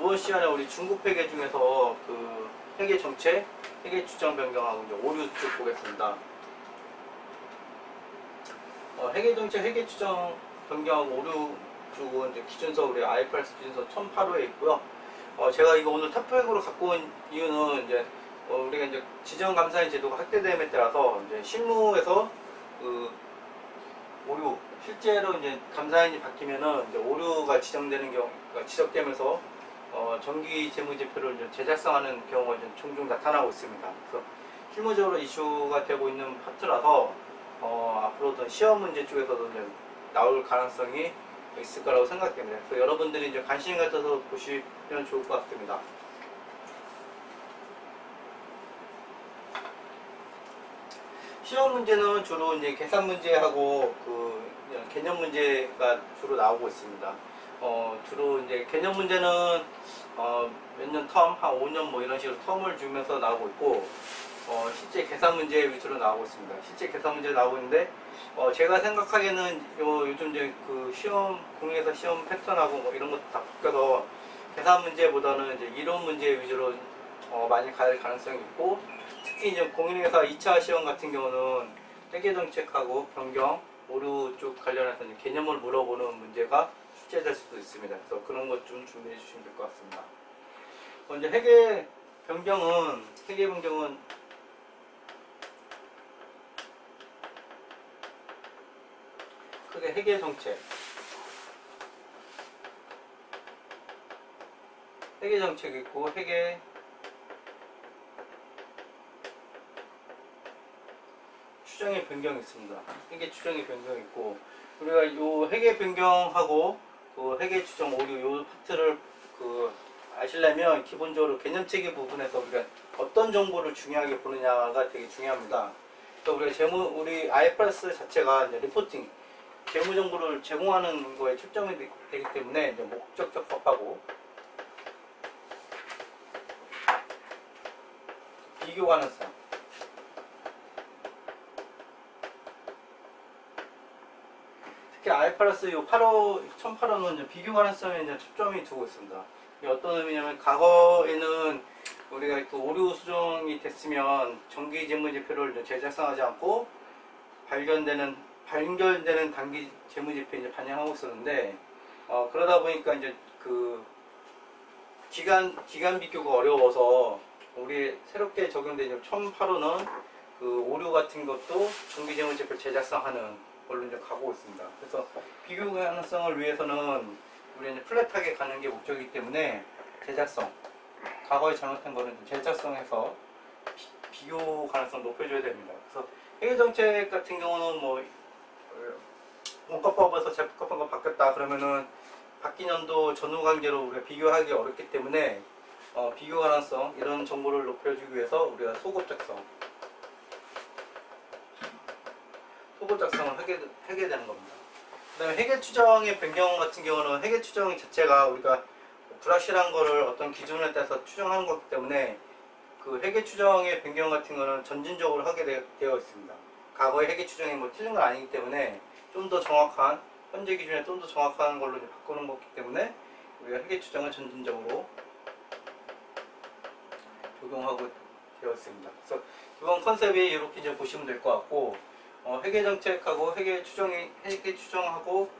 이번 시간에 우리 중국 회계 중에서 그 회계 정책, 회계 추정 변경하고 이제 오류 쪽 보겠습니다. 회계 정책, 회계 추정 변경하고 오류 쪽은 이제 기준서 우리 IFRS 기준서 1008호에 있고요. 제가 이거 오늘 탑픽으로 갖고 온 이유는 이제 우리가 이제 지정감사인 제도가 확대됨에 따라서 이제 실무에서 그 오류, 실제로 이제 감사인이 바뀌면은 이제 오류가 지정되는 경우가 지적되면서 정기 재무제표를 이제 제작성하는 경우가 이제 종종 나타나고 있습니다. 그래서 실무적으로 이슈가 되고 있는 파트라서 앞으로도 시험 문제 쪽에서도 이제 나올 가능성이 있을 거라고 생각됩니다. 그래서 여러분들이 이제 관심 가져서 보시면 좋을 것 같습니다. 시험 문제는 주로 이제 계산 문제하고 그 개념 문제가 주로 나오고 있습니다. 주로 이제 개념 문제는 몇 년 텀, 한 5년 뭐 이런 식으로 텀을 주면서 나오고 있고, 실제 계산 문제 위주로 나오고 있습니다. 실제 계산 문제 나오고 있는데, 제가 생각하기에는 요즘 이제 그 시험, 공에서 시험 패턴하고 뭐 이런 것도 다 바뀌어서 계산 문제보다는 이제 이론 문제 위주로 많이 갈 가능성이 있고, 특히 이제 공인회사 2차 시험 같은 경우는 회계정책하고 변경, 오류 쪽 관련해서 이제 개념을 물어보는 문제가 출제될 수도 있습니다. 그래서 그런 것 좀 준비해 주시면 될 것 같습니다. 먼저 회계 변경은 크게 회계정책, 회계정책이 있고 회계 추정의 변경이 있습니다. 회계 추정의 변경이 있고, 우리가 요 회계 변경하고 그 회계 추정 오류 요 파트를 아시려면 기본적으로 개념체계 부분에서 우리가 어떤 정보를 중요하게 보느냐가 되게 중요합니다. 그래서 우리 IFRS 자체가 이제 리포팅, 재무 정보를 제공하는 거에 초점이 되기 때문에 이제 목적적 법하고 비교 가능성, 특히 IFRS 요 1008호는 비교 가능성에 이제 초점이 두고 있습니다. 이게 어떤 의미냐면, 과거에는 우리가 그 오류 수정이 됐으면 정기 재무제표를 제작성하지 않고 발견되는 단기 재무제표에 이제 반영하고 있었는데, 그러다 보니까 이제 그 기간 비교가 어려워서 우리 새롭게 적용된 1008호는 그 오류 같은 것도 정기 재무제표 제작성하는 걸로 이제 가고 있습니다. 그래서 비교 가능성을 위해서는 우리 이제 플랫하게 가는 게 목적이기 때문에 제작성, 과거에 잘못한 거는 제작성에서 비교 가능성 높여줘야 됩니다. 그래서 회계정책 같은 경우는 뭐 원가법에서 재법화가 바뀌었다 그러면은 바뀐 연도 전후 관계로 우리가 비교하기 어렵기 때문에 비교 가능성, 이런 정보를 높여주기 위해서 우리가 소급 작성을 하게 되는 겁니다. 그 다음에 회계 추정의 변경 같은 경우는 회계 추정 자체가 우리가 불확실한 거를 어떤 기준에 따라서 추정하는 거기 때문에 그 회계 추정의 변경 같은 거는 점진적으로 하게 되어 있습니다. 과거의 회계 추정이 뭐 틀린 건 아니기 때문에 좀 더 정확한, 현재 기준에 좀 더 정확한 걸로 이제 바꾸는 거기 때문에 우리가 회계 추정을 점진적으로 적용하고 되어 있습니다. 그래서 이번 컨셉이 이렇게 이제 보시면 될 것 같고, 회계 정책하고 회계 추정하고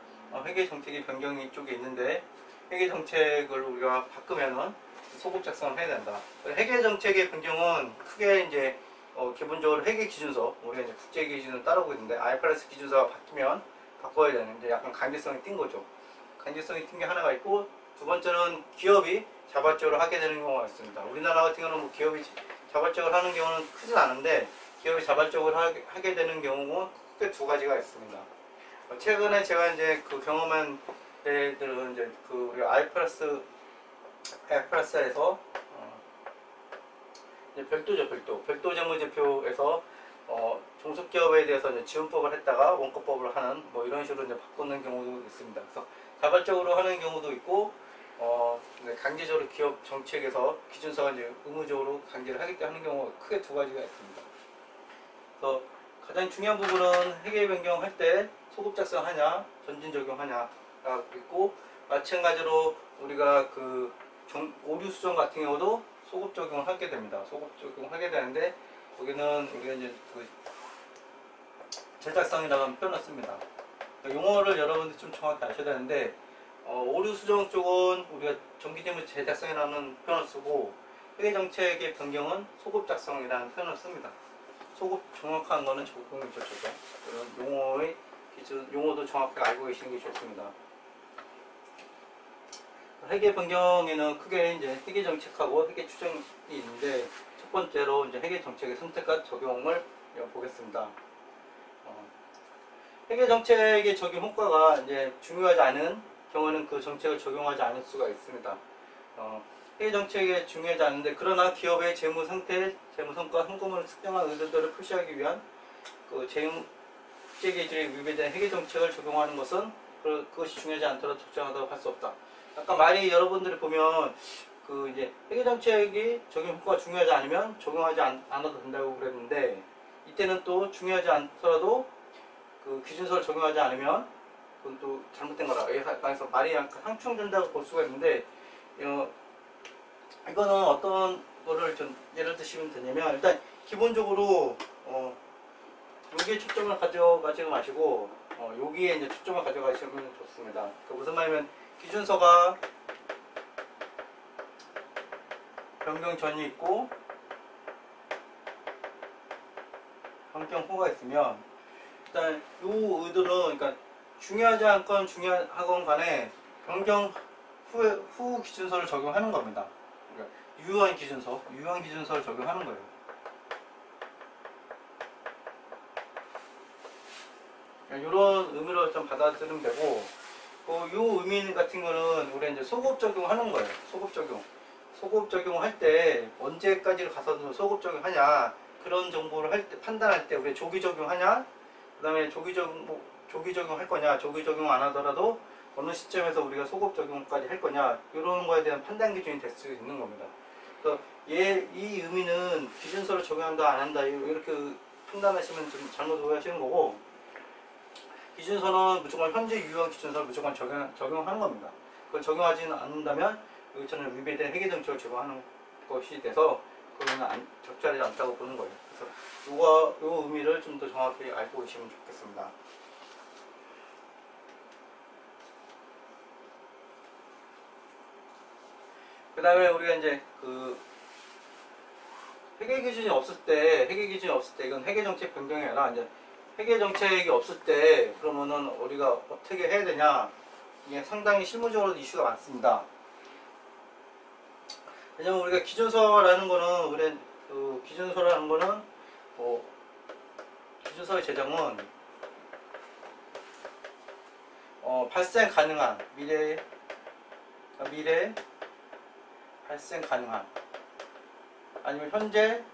회계 정책의 변경이 쪽에 있는데, 회계 정책을 우리가 바꾸면은 소급 작성을 해야 된다. 회계 정책의 변경은 크게 이제 기본적으로 회계 기준서, 우리가 이제 국제 기준을 따르고 있는데 IFRS 기준서가 바뀌면 바꿔야 되는, 이제 약간 강제성이 띈 거죠. 강제성이 띈 게 하나가 있고, 두 번째는 기업이 자발적으로 하게 되는 경우가 있습니다. 우리나라 같은 경우는 뭐 기업이 자발적으로 하는 경우는 크진 않은데, 기업이 자발적으로 하게 되는 경우는 크게 두 가지가 있습니다. 최근에 제가 이제 그 경험한 데들은 이제 그 우리 IFRS에서 별도 재무제표에서 종속기업에 대해서 이제 지원법을 했다가 원가법을 하는 뭐 이런 식으로 이제 바꾸는 경우도 있습니다. 그래서 자발적으로 하는 경우도 있고, 강제적으로 기업 정책에서 기준서가 이제 의무적으로 강제를 하기 때문에 하는 경우가 크게 두 가지가 있습니다. 그래서 가장 중요한 부분은 회계 변경할 때 소급 작성하냐, 전진 적용하냐가 있고, 마찬가지로 우리가 그 오류 수정 같은 경우도 소급 적용을 하게 됩니다. 소급 적용을 하게 되는데 여기는 우리가 이제 그 제작성이라는 표현을 씁니다. 그러니까 용어를 여러분들이 좀 정확히 아셔야 되는데 오류 수정 쪽은 우리가 전기제물 제작성이라는 표현을 쓰고 회계정책의 변경은 소급 작성이라는 표현을 씁니다. 소급 정확한 거는 적용이 좋죠. 그런 용어의 기준, 용어도 정확히 알고 계시는 게 좋습니다. 회계 변경에는 크게 이제 회계 정책하고 회계 추정이 있는데 첫 번째로 이제 회계 정책의 선택과 적용을 보겠습니다. 회계 정책의 적용 효과가 이제 중요하지 않은 경우는 그 정책을 적용하지 않을 수가 있습니다. 회계 정책이 중요하지 않은데 그러나 기업의 재무 상태, 재무 성과, 현금을 측정한 의도들을 표시하기 위한 그 재무제 기준에 위배된 회계 정책을 적용하는 것은 그것이 중요하지 않더라도 적정하다고 할 수 없다. 아까 말이 여러분들이 보면 그 이제 회계 정책이 적용 효과가 중요하지 않으면 적용하지 않아도 된다고 그랬는데 이때는 또 중요하지 않더라도 그 기준서를 적용하지 않으면 그건 또 잘못된 거라. 그래서 말이 약간 상충된다고 볼 수가 있는데 이거는 어떤 거를 좀 예를 드시면 되냐면 일단 기본적으로 여기에 초점을 가져가지 마시고 여기에 이제 초점을 가져가시면 좋습니다. 그 무슨 말이면 기준서가 변경 전이 있고 변경 후가 있으면 일단 요 의도는 그러니까 중요하지 않건 중요하건 간에 변경 후 기준서를 적용하는 겁니다. 그러니까 유효한 기준서를 적용하는 거예요. 이런 의미로 좀 받아들이면 되고, 요 의미 같은 거는 우리 이제 소급 적용하는 거예요. 소급 적용할 때 언제까지를 가서도 소급 적용하냐, 그런 정보를 할 때, 판단할 때 우리 조기 적용하냐, 그 다음에 조기 적용할 거냐, 조기 적용 안 하더라도 어느 시점에서 우리가 소급 적용까지 할 거냐, 이런 거에 대한 판단 기준이 될 수 있는 겁니다. 그래서 이 의미는 기준서를 적용한다 안 한다 이렇게 판단하시면 좀 잘못 오해하시는 거고, 기준서는 무조건 현재 유효한 기준서를 무조건 적용하는 겁니다. 그걸 적용하지는 않는다면 여기서는 위배된 회계정책을 적용하는 것이 돼서 그거는 적절하지 않다고 보는 거예요. 그래서 요 의미를 좀 더 정확히 알고 계시면 좋겠습니다. 그 다음에 우리가 이제 그 회계 기준이 없을 때 이건 회계 정책 변경이 아니라 이제 회계 정책이 없을 때 그러면은 우리가 어떻게 해야 되냐, 이게 상당히 실무적으로 이슈가 많습니다. 왜냐면 우리가 기준서라는 거는 기준서의 제정은 발생 가능한 미래 발생 가능한 아니면 현재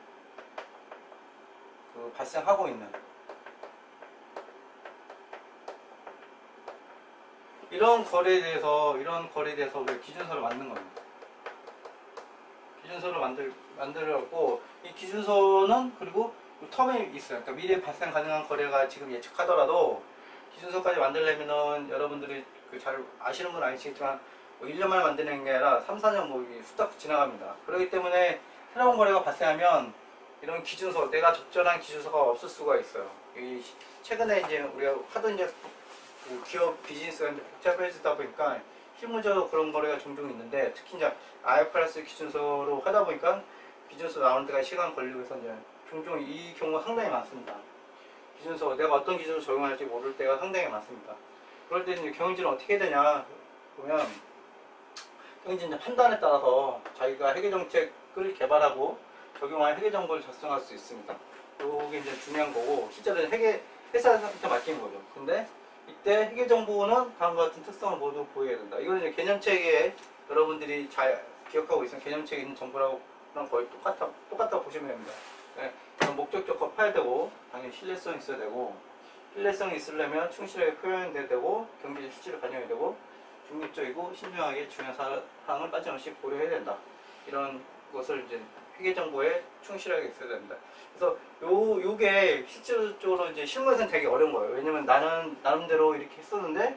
그 발생하고 있는 이런 거래에 대해서 우리가 기준서를 만든 겁니다. 기준서를 만들었고, 이 기준서는 그리고 텀이 있어요. 그러니까 미래 발생 가능한 거래가 지금 예측하더라도 기준서까지 만들려면은 여러분들이 잘 아시는 분 아시겠지만 1년 만에 만드는 게 아니라 3, 4년 후딱 지나갑니다. 그렇기 때문에 새로운 거래가 발생하면 이런 기준서, 내가 적절한 기준서가 없을 수가 있어요. 최근에 이제 우리가 하도 이제 기업 비즈니스가 이제 복잡해지다 보니까 실무적으로 그런 거래가 종종 있는데, 특히 이제 IFRS 기준서로 하다 보니까 기준서 나오는 데가 시간 걸리고 해서 이제 종종 이 경우가 상당히 많습니다. 기준서, 내가 어떤 기준을 적용할지 모를 때가 상당히 많습니다. 그럴 때 이제 경영진은 어떻게 해야 되냐 보면, 경영진 판단에 따라서 자기가 회계정책을 개발하고 적용할 회계정보를 작성할 수 있습니다. 이게 이제 중요한 거고, 실제로는 회사한테 맡긴 거죠. 근데 이때 회계정보는 다음과 같은 특성을 모두 보여야 된다. 이건 이제 개념책에 여러분들이 잘 기억하고 있으면 개념책에 있는 정보랑 거의 똑같다고 보시면 됩니다. 네, 목적적과 파야 되고, 당연히 신뢰성이 있어야 되고, 신뢰성이 있으려면 충실하게 표현돼야 되고, 경제적 실질을 반영해야 되고, 중립적이고 신중하게 중요한 사항을 빠짐없이 고려해야 된다. 이런 것을 이제 회계정보에 충실하게 있어야 됩니다. 그래서 요게 실질적으로 이제 실무에서는 되게 어려운 거예요. 왜냐면 나는 나름대로 이렇게 했었는데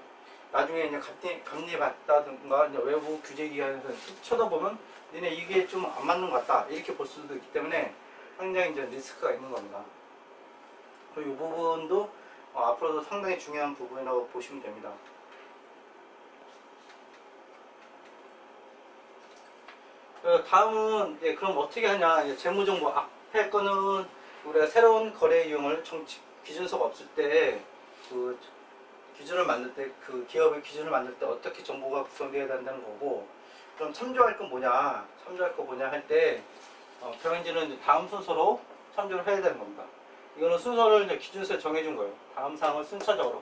나중에 이제 감리 받다든가 이제 외부 규제 기관에서 쳐다보면 니네 이게 좀 안 맞는 것 같다 이렇게 볼 수도 있기 때문에 상당히 이제 리스크가 있는 겁니다. 이 부분도 앞으로도 상당히 중요한 부분이라고 보시면 됩니다. 다음은 이제 그럼 어떻게 하냐. 이제 재무정보 앞에 거는 우리가 새로운 거래 이용을 기준서가 없을 때 그 기준을 만들 때 그 기업의 기준을 만들 때 어떻게 정보가 구성되어야 된다는 거고, 그럼 참조할 건 뭐냐, 참조할 거 뭐냐 할 때 경영진은 이제 다음 순서로 참조를 해야 되는 겁니다. 이거는 순서를 이제 기준서에 정해준 거예요. 다음 사항을 순차적으로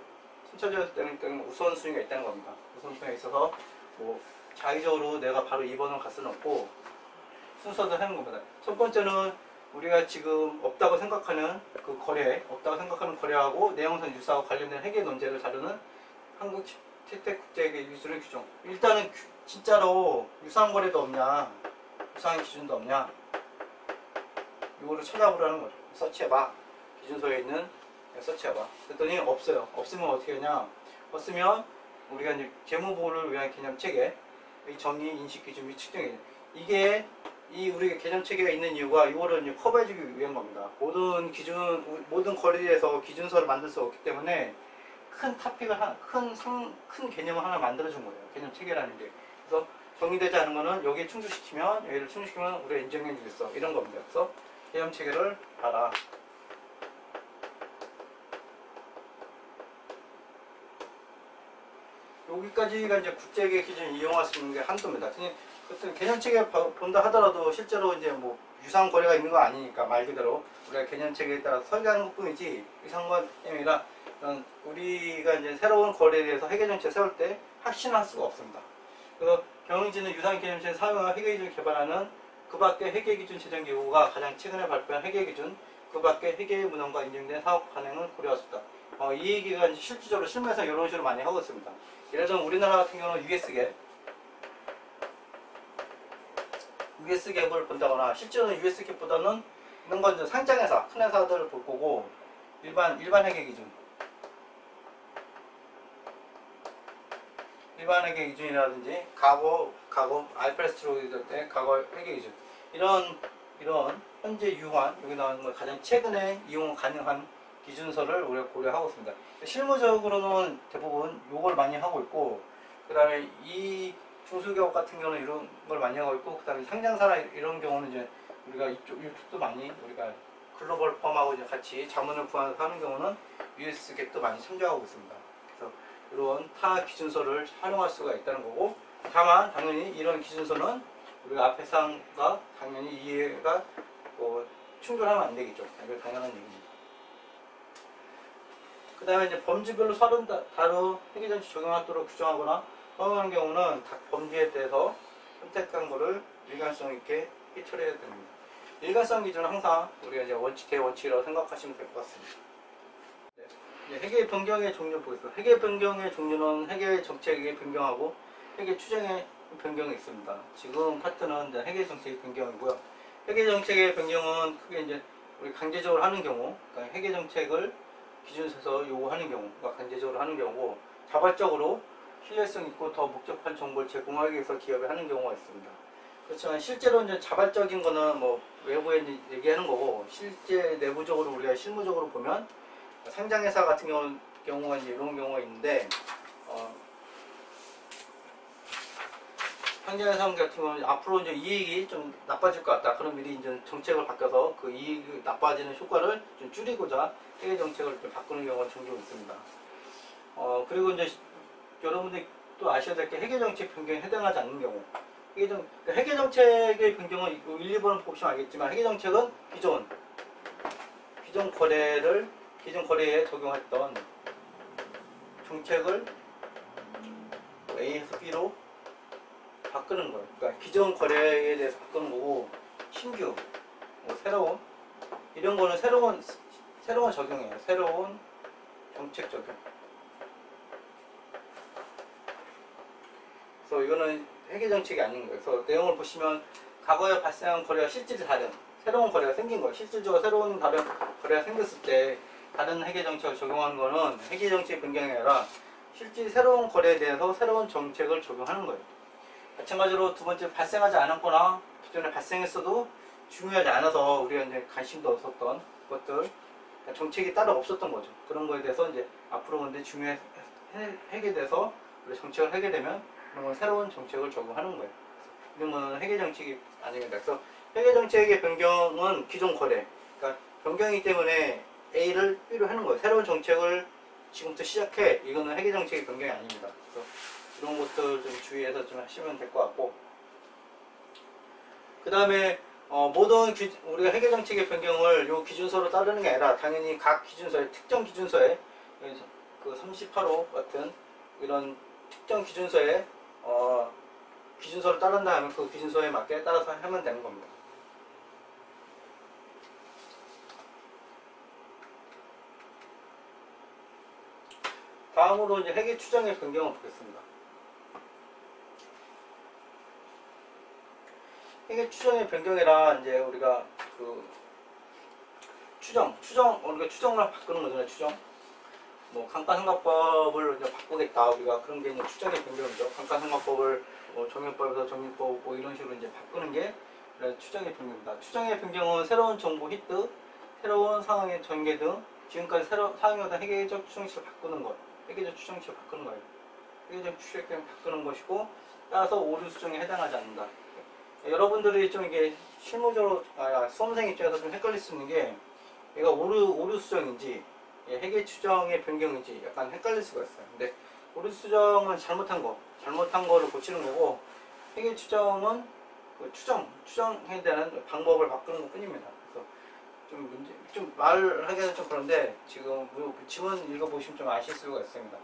때니까 우선순위가 있다는 겁니다. 우선순위가 있어서 뭐 자의적으로 내가 바로 2번을 갈 수는 없고 순서대로 하는 겁니다. 첫 번째는 우리가 지금 없다고 생각하는 그 없다고 생각하는 거래하고 내용상 유사하고 관련된 회계 논제를 다루는 한국 채택국제회계 기준을 규정. 일단은 진짜로 유사한 거래도 없냐, 유사한 기준도 없냐, 이거를 찾아보라는 거죠. 서치해봐. 기준서에 있는 서치해봐. 그랬더니 없어요. 없으면 어떻게 하냐? 없으면 우리가 이제 재무보호를 위한 개념체계, 이 정의, 인식 기준 및 측정이 이게 우리가 개념체계가 있는 이유가 이거를 이제 커버해주기 위한 겁니다. 모든 거래에서 기준서를 만들 수 없기 때문에 큰 토픽을 큰 개념을 하나 만들어준 거예요. 개념체계라는 게. 그래서 정의되지 않은 거는 여기에 충족시키면, 여기를 충족시키면 우리가 인정해 주겠어. 이런 겁니다. 그래서 개념체계를 봐라. 여기까지가 이제 국제계 기준을 이용할 수 있는 게 한도입니다. 개념체계 본다 하더라도 실제로 이제 뭐 유사한 거래가 있는 거 아니니까 말 그대로 우리가 개념체계에 따라 설계하는 것 뿐이지 유사한 게 아니라 우리가 이제 새로운 거래에 대해서 회계정책 세울 때 확신할 수가 없습니다. 그래서 경영진은 유사한 개념체계 사용하여 회계기준을 개발하는 그 밖의 회계기준 제정기구가 가장 최근에 발표한 회계기준, 그 밖의 회계의 문헌과 인증된 사업 관행을 고려할 수 있다. 이 얘기가 이제 실질적으로 실무에서 이런 식으로 많이 하고 있습니다. 예를 들면 우리나라 같은 경우는 US갭을 본다거나, 실제로는 US갭보다는 있는 건 이제 상장회사, 큰 회사들을 볼 거고, 일반 회계 기준, 일반 회계 기준이라든지 과거 알프레스로 있을 때 과거 회계 기준, 이런 현재 유효한, 여기 나오는 거 가장 최근에 이용 가능한 기준서를 우리가 고려하고 있습니다. 실무적으로는 대부분 요걸 많이 하고 있고, 그 다음에 이 중소기업 같은 경우는 이런 걸 많이 하고 있고, 그 다음에 상장사나 이런 경우는 이제 우리가 이쪽도 많이 우리가 글로벌 펌하고 이제 같이 자문을 구하는 경우는 US갭도 많이 참조하고 있습니다. 그래서 이런 타 기준서를 활용할 수가 있다는 거고, 다만 당연히 이런 기준서는 우리가 앞에 사항과 당연히 이해가 충돌하면 안 되겠죠. 이거 당연한 얘기입니다. 그 다음에 이제 범주별로 다루 회계정책 적용하도록 규정하거나 허용하는 경우는 각 범주에 대해서 선택한 거를 일관성 있게 처리해야 됩니다. 일관성 기준은 항상 우리가 이제 대원칙이라고 생각하시면 될 것 같습니다. 네. 회계 변경의 종류 보겠습니다. 회계 변경의 종류는 회계 정책의 변경하고 회계 추정의 변경이 있습니다. 지금 파트는 이제 회계 정책의 변경이고요. 회계 정책의 변경은 크게 이제 우리 강제적으로 하는 경우, 그러니까 회계 정책을 기준서에서 요구하는 경우가 강제적으로 하는 경우고, 자발적으로 신뢰성 있고 더 복잡한 정보를 제공하기 위해서 기업이 하는 경우가 있습니다. 그렇지만 실제로 이제 자발적인 거는 뭐 외부에 이제 얘기하는 거고, 실제 내부적으로 우리가 실무적으로 보면 상장회사 같은 경우가 이제 이런 경우가 있는데, 상장회사 같은 경우는 앞으로 이제 이익이 좀 나빠질 것 같다. 그럼 미리 이제 정책을 바꿔서 그 이익이 나빠지는 효과를 좀 줄이고자 회계 정책을 좀 바꾸는 경우가 종종 있습니다. 그리고 이제 여러분들이 또 아셔야 될 게 회계 정책 변경에 해당하지 않는 경우. 회계 정책의 변경은 1, 2번을 보시면 알겠지만, 회계 정책은 기존 거래에 적용했던 정책을 A에서 B로 바꾸는 거예요. 그러니까 기존 거래에 대해서 바꾸는 거고, 신규, 새로운, 이런 거는 새로운 적용이에요. 새로운 정책 적용. 그래서 이거는 회계 정책이 아닌 거예요. 그래서 내용을 보시면 과거에 발생한 거래와 실질이 다른 새로운 거래가 생긴 거예요. 실질적으로 새로운 다른 거래가 생겼을 때 다른 회계 정책을 적용하는 거는 회계 정책 변경이 아니라 실제 새로운 거래에 대해서 새로운 정책을 적용하는 거예요. 마찬가지로 두 번째, 발생하지 않았거나 기존에 발생했어도 중요하지 않아서 우리가 이제 관심도 없었던 것들, 정책이 따로 없었던 거죠. 그런 거에 대해서 이제 앞으로 근데 하게 돼서 우리 정책을 하게 되면 그런 건 새로운 정책을 적용하는 거예요. 이런 거는 회계 정책이 아닙니다. 그래서 회계 정책의 변경은 기존 거래, 그러니까 변경이기 때문에 A를 B로 하는 거예요. 새로운 정책을 지금부터 시작해. 이거는 회계 정책의 변경이 아닙니다. 그래서 이런 것들 좀 주의해서 좀 하시면 될 것 같고, 그 다음에 모든 우리가 회계 정책의 변경을 요 기준서로 따르는 게 아니라 당연히 각 기준서에 특정 기준서에 그 38호 같은 이런 특정 기준서에 기준서를 따른다 하면 그 기준서에 맞게 따라서 하면 되는 겁니다. 다음으로 이제 회계 추정의 변경을 보겠습니다. 회계 추정의 변경이라 이제 우리가 그 우리가 추정을 바꾸는 거잖아요. 추정. 뭐 감가상각법을 이제 바꾸겠다, 우리가 그런 게 이제 추정의 변경이죠. 감가상각법을 정유법에서 정유법 뭐 이런 식으로 이제 바꾸는 게 추정의 변경입니다. 추정의 변경은 새로운 정보 획득, 새로운 상황의 전개 등 지금까지 사용하던 회계적 추정식을 바꾸는 것, 회계적 추정식을 바꾸는 거예요. 회계적 추정식을 바꾸는 것이고, 따라서 오류 수정에 해당하지 않는다. 여러분들이 좀 이게 실무적으로 수험생 입장에서 좀 헷갈릴 수 있는 게, 얘가 오류 수정인지 회계 추정의 변경인지 약간 헷갈릴 수가 있어요. 근데 오류 수정은 잘못한 거를 고치는 거고, 회계 추정은 그 추정해야 되는 방법을 바꾸는 것 뿐입니다. 그래서 좀 말하기는 좀 그런데 지금 지문 읽어보시면 좀 아실 수가 있습니다.